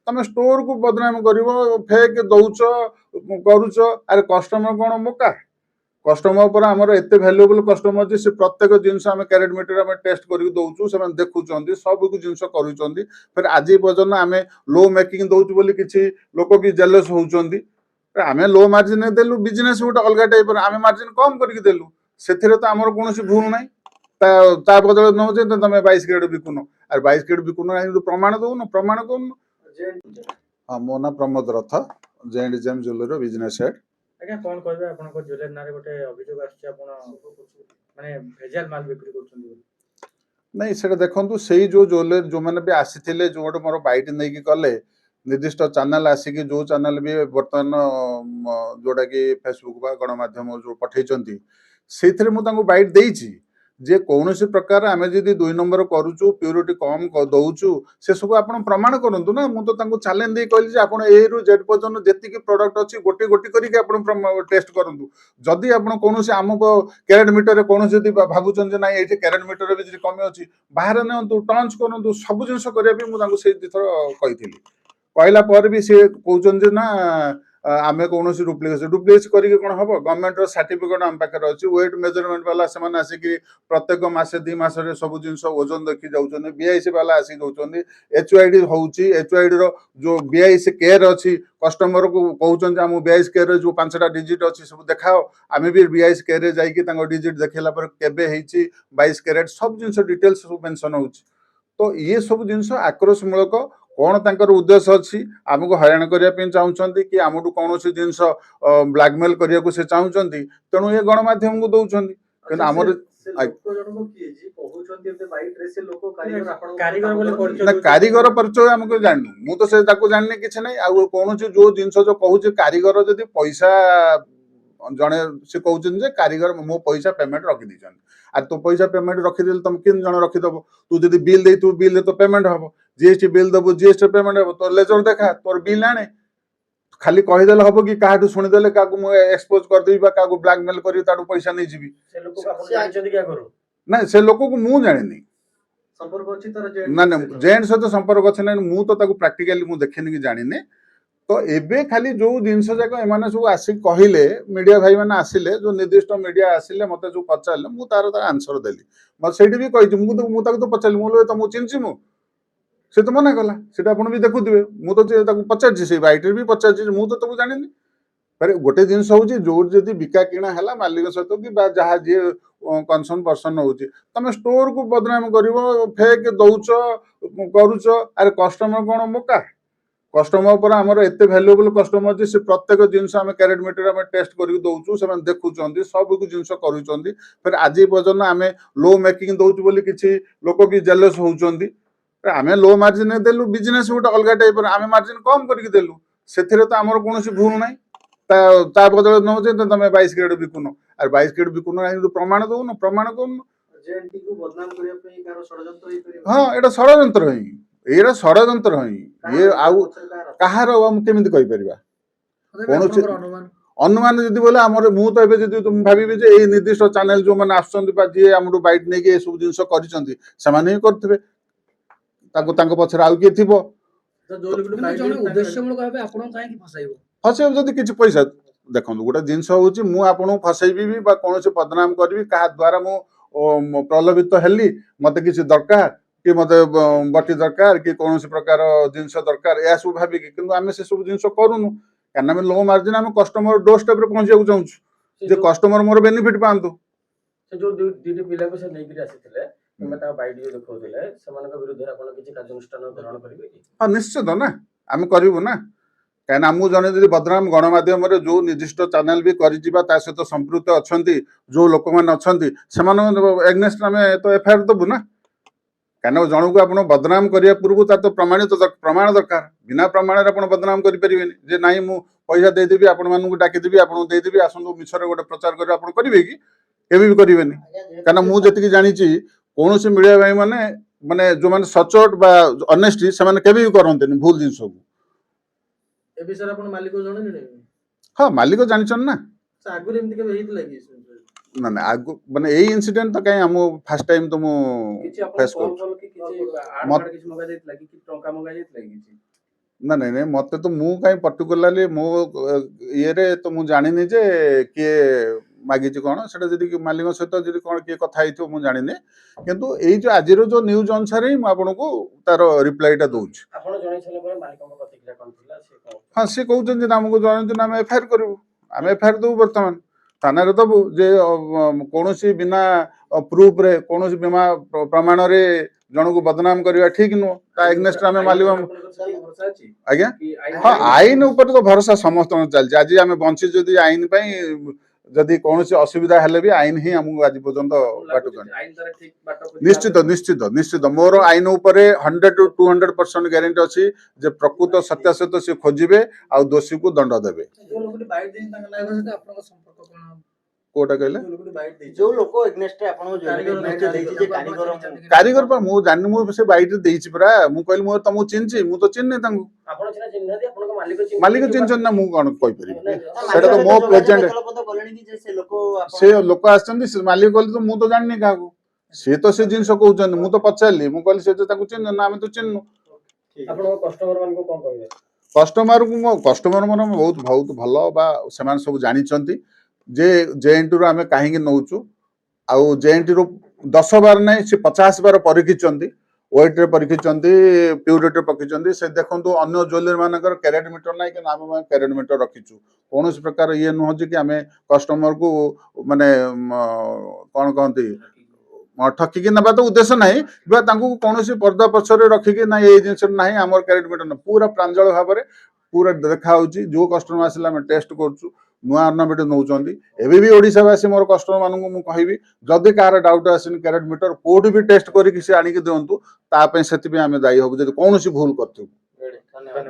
तमे स्टोर को बदनाम करिवो फेक दउच करूच अरे कस्टमर कोन मोका कस्टमर पर आमर एते वैल्यूएबल कस्टमर जे से प्रत्येक जिनस आम कैरेट मीटर आम टेस्ट करके दउचु से देखुचंदी सब जिनस करूचंदी फिर आज पर्यंत आम लो मेकिंग दउचु बोली किछि लोक भी जेलस होउचंदी आमे लो मार्जिन देलु बिजनेस गोटे अलग टाइप आम मार्जिन कम करके देलु से तो आमर कौन भूल ना ता बदल नौ तुम 22 क्रेड बिकुन आर 22 क्रेड बिकुन प्रमाण दउन प्रमाण दउन हाँ मो ना प्रमोद रथ जेम ज्वेलरी बिजनेस हेड आज्ञा कौन कहबे आपन को ज्वेलरी नारे गोटे अभियोग आछि आपन माने भेजाल माल बिक्री करछन नहीं से देखो से जो ज्वेलरी जो मैंने भी आसी जो गोटे मोर बैट नहीं कले निर्दिष्ट चैनल आसिक जो चैनल भी बर्तमान जोटा कि फेसबुक बा गणमाध्यम जो पठे से बैट देइछि जे कौन प्रकार आम जदि 2 नंबर करूचु प्यूरिटी कम दउचु से सब आप प्रमाण करूँ ना मुझे तो चैलेंज दे कहली आप ए रु जेड पर्यटन जी प्रडक्ट अच्छी गोटे गोटे करके टेस्ट करूँ जदि आप कौन आम कैरेट मीटर कौन भावुन ना ये कैरेट मीटर भी कमी अच्छी बाहर नियंतु टंच करूँ सब जिन करने मुझे कही कहला पर भी सी कहते ना आम कौन डुप्लीकेट करके कौन हम गवर्नमेंट सर्टिफिकेट आम पाखे अच्छी वेट मेजरमेंट वाला से आसिक प्रत्येक मसे 2 मास सब जिन ओजन देखी जाऊँ बीआईसी वाला आसिक दौरान एचओआईडी होची एचओआईडी जो बीआईसी केयर अच्छी कस्टमर को कहते आम बीआईसी केयर जो 5टा डिजिट अच्छी सब देखाओ आम भी बीआईसी केयर जाकि डिजिट देखला केबे 22 कैरेट सब जिन डिटेल्स सब मेंशन हो तो ये सब जिन आक्रोशमूलक कौन तांकर उद्देश्य अच्छी आमको हैरान करने चाहते कि आमठू कौन जिनस ब्लैकमेल करने को से चाहते तेणु ये गणमाध्यम को दौरान आमर कारीगर परिचय आमको जानू मुझे जानी कि ना कौन जो जिन जो कहूँ कारीगर जदि पैसा जड़े से कहते कारीगर मो पैसा पेमेंट रखी आर तो पैसा पेमेंट रखीदे तुम किन जन रखीदब तू जब बिल दे बिल तो पेमेंट हम जीएसटी बिल दबु जीएसटी पेमेंट हम तोर लेजर देखा तोर बिल आने खाली कहीदेले हम कि क्या शुणीदे क्या एक्सपोज करदेवी क्या ब्लैकमेल कर पैसा नहीं जी ना से लोक को मुझे जानी ना ना जेंट सहित संपर्क अच्छे ना मुझे प्राक्टिकली मुझे देखनी कि जानी तो एबे खाली जो जिनस जाक एम सब आसिक कहले मीडिया भाई मैंने आसिले जो निर्दिष्ट मीडिया आसिले मत जो पचारे मुझे तार आंसर देली मत से भी कही मुझे तो पचारि मुझे तुमको चिन्हची मु से तो मना कला से आप भी देखुवे मुझे तो पचार से बैटर भी पचार मुझे तो जानी पर गोटे जिनस हूँ जो जदि बिका किणा है मालिक सहित कि जहाँ जी कनसर्न पर्सन हो तुम स्टोर को बदनाम कर फेक दउच करूच अरे कस्टमर कौन मोका कस्टमर पर आमर एते वैल्यूएबल कस्टमर जे से प्रत्येक जिनस आम कैरेट मीटर आम टेस्ट करके दउचु से देखुचंदी सब जिनस करूचंदी फिर आज पर्यंत आम लो मेकिंग दउचु बोली किछि लोक भी जेलस होउचंदी आम लो मार्जिन देलु बिजनेस गोटे अलग टाइप आम मार्जिन कम करके देलु से तो आमर कौन भूल ना ता बदल नौ तुम 22 क्रेड बिकुन आर 22 क्रेड बिकुन प्रमाण दउन प्रमाण दउन हाँ एटा षड्यंत्र ही ये षड्यंत्र ही ये कहार केमी कहीपर कौन अनुमान जदि बोले आमर मुझे तुम भावी जे निर्दिष्ट चैनल जो मैंने आसुँचे आम बैट नहीं ये सब जिन करेंगे पचर आउ किए थी फसैब जदि किसी पैसा देखो गोटे जिनस हूँ मुझे फसैबी भी कौन से बदनाम करी क्या द्वारा मु प्रलोभित हेली मत किसी दरकार कि मत बटी दरकार कि कौन प्रकार जिनस दरकार यह सब भाविकी कि आम से सब जिन करूनु क्या लो मार्जिन आम कस्टमर डोर स्टेप पहुंचा चाहूँ जे कस्टमर मोर बेनिफिट पातु जो दुईटी पिला को से लेकर आसीथिले किबा बाइट जो देखौथिले समान विरुद्ध आपण किछि कार्यानुष्ठान ग्रहण करिवे कि हां निश्चित ना आम करूँ ना क्या मुझे जन जब बदनाम गणमाध्यम जो निर्दिष्ट चैनल भी कर सहित संपृक्त अच्छा जो लोक मैंने अच्छा एग्नेस्ट आम तो एफआईआर दबु ना क्या जन को आप बदनाम करने पूर्व तो प्रमाणित प्रमाण दरकार बिना प्रमाण आप बदनाम करें ना मु पैसा देदेवी आपण डाकीदेवी आपको देदेवी आसतु मिछर गोटे प्रचार कर करेंगे कि केवी भी करेंगे क्या मुझे जानी कौन सी मीडिया भाई मैंने माने जो मैंने सचोट अनेस्टी से केवी भी करते भूल जिन को ए विषय आपण मालिक जणे हाँ मालिक जानछन ना आगु एमती के हेइतला कि ना ना आगु माने एई इंसिडेंट तो कहीं हम फर्स्ट टाइम तो मु किछि आपण कॉल कि किछि आड किछि मगा देत लागि कि टंका मगा देत लागि किछि ନା ନାଇଁ ନାଇଁ ମତେ ତ ମୁଁ କାଇଁ पर्टिकुलरली मो ये रे तो मु जानिनी जे किए मागिची कौन सेटा जदि मालिक सहित जदि कौन किए कथा हेइथो मु जानिनी किंतु एई जो आजिरो जो न्यूज अनुसार ही मु आपनको तार रिप्लाईटा दउछि। ଆପଣ ଜଣେଇସାରିଲା ପରେ ମାଲିକଙ୍କ ପ୍ରତିକ୍ରିୟା କଣ ଥିଲା ସେ କଣ हाँ सी कहउछन जे हमको जणाନ୍ତୁ ना हम एफआईआर करू हम एफआईआर दउ वर्तमान थाना रे दबु जे कोनोसी बिना प्रूफ रे कोनोसी बिना प्रमाण रे जनकु बदनाम करबा ठीक नु ता एग्नेस्ट में मालिक आज्ञा हाँ आईन ऊपर तो भरोसा समस्त चलছে आज आम बंची जदि आईन पाई जदि कौन असुविधा हेले भी आईन ही हमको आज पर्यंत बाट निश्चित निश्चित निश्चित मोर आईन ऊपर 100 to 200% ग्यारंटी अच्छी जे प्रकृत सत्यासत्य से खोजिबे आ दोषी को दंड देबे कोटा कहले जो लोक एग्नेस्ट आपन जो एग्नेस्ट देछि जे कारीगर कारीगर पर मु जानि मु से बाइट देछि परा मु कहली मु तमु चिन्छि मु तो चिन्ने तांगु ଆପଣ ସିନା ଚିହ୍ନାନ୍ତି ଆପଣଙ୍କ ମାଲିକ मालिक चिन्हछन ना मु कोन कहि परिबे नहीं, सेटा तो मो प्रेजेंट पद गलेनी कि जे से लोक से लोक आछन से मालिक कहली तो मु तो जानि काहू से तो से जिंस कहउछन मु तो पचारली मु कहली से तो ताकू चिन्ह ना हम तो चिन्हनु ଆପଣଙ୍କ କଷ୍ଟମର ମାନଙ୍କୁ କଣ କହିବେ कस्टमर को मो कस्टमर मन बहुत बहुत भलो बा सेमान सब जानिचंती जे जेएनटी रो आमे काहेकि नउचु आउ जेएनटी रो 10 बार नै से 50 बार परिखिचंती वेट रे परिखिचंती प्यूरिटी परिखिचंती से देखंतु अन्य ज्वेलरी मानकर कैरेट मीटर नै कि नाम में कैरेट मीटर रखिचु कोनोस प्रकार ये न हो जे कि आमे कस्टमर को माने कोन कहंती ठकिकी नबा तो उद्देश्य नहीं बा तांकु कोनोसी पर्दा पछरे रखिकी ना ये जिंस नाही हमर कैरेट मीटर न पूरा प्रांजल भाबरे पूरा देखा होची जो कस्टमर आसिला हम टेस्ट करछु नुआ अर्नामेंट नउचंदी एबे भी ओडिसावासी मोर कस्टमर मानकु मु कहिबी जदि कार डाउट आसिन कैरेट मीटर कोड भी टेस्ट करी कि से आनी के दियंतु ता पे सेति भी हमें दाई होबो जदि कोनोसी भूल करथु धन्यवाद